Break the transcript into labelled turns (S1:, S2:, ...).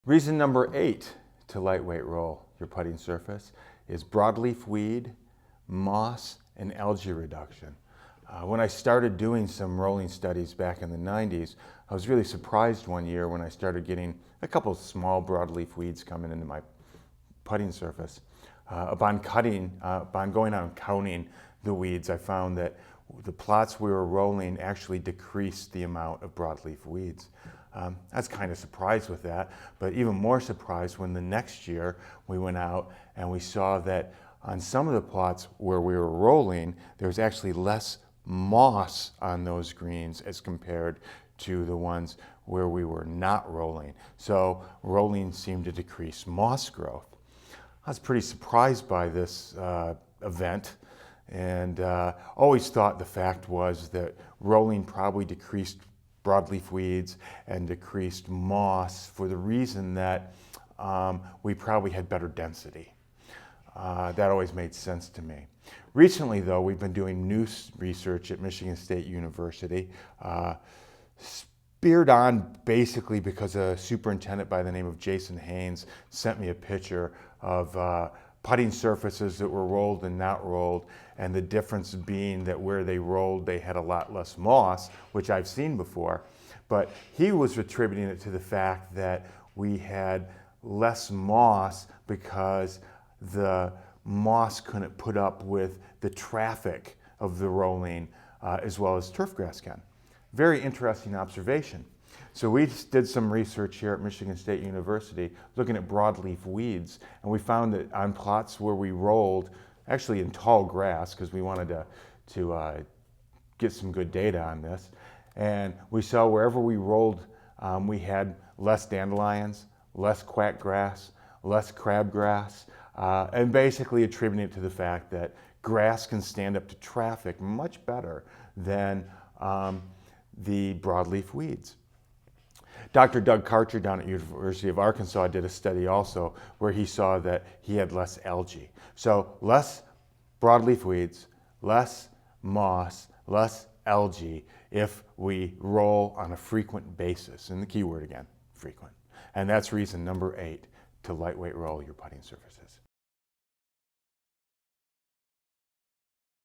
S1: Reason number 8 to lightweight roll your putting surface is broadleaf weed, moss, and algae reduction. When I started doing some rolling studies back in the 90s, I was really surprised one year when I started getting a couple of small broadleaf weeds coming into my putting surface. Upon going out and counting the weeds, I found that the plots we were rolling actually decreased the amount of broadleaf weeds. I was kind of surprised with that, but even more surprised when the next year we went out and we saw that on some of the plots where we were rolling, there was actually less moss on those greens as compared to the ones where we were not rolling. So rolling seemed to decrease moss growth. I was pretty surprised by this event, and always thought the fact was that rolling probably decreased broadleaf weeds and decreased moss for the reason that we probably had better density. That always made sense to me. Recently, though, we've been doing new research at Michigan State University, speared on basically because a superintendent by the name of Jason Haynes sent me a picture of putting surfaces that were rolled and not rolled, and the difference being that where they rolled they had a lot less moss, which I've seen before, but he was attributing it to the fact that we had less moss because the moss couldn't put up with the traffic of the rolling as well as turf grass can. Very interesting observation. So we did some research here at Michigan State University looking at broadleaf weeds, and we found that on plots where we rolled, actually in tall grass, because we wanted to get some good data on this, and we saw wherever we rolled, we had less dandelions, less quackgrass, less crabgrass, and basically attributing it to the fact that grass can stand up to traffic much better than the broadleaf weeds. Dr. Doug Karcher down at University of Arkansas did a study also where he saw that he had less algae. So less broadleaf weeds, less moss, less algae if we roll on a frequent basis. And the key word again, frequent. And that's reason number 8 to lightweight roll your putting surfaces.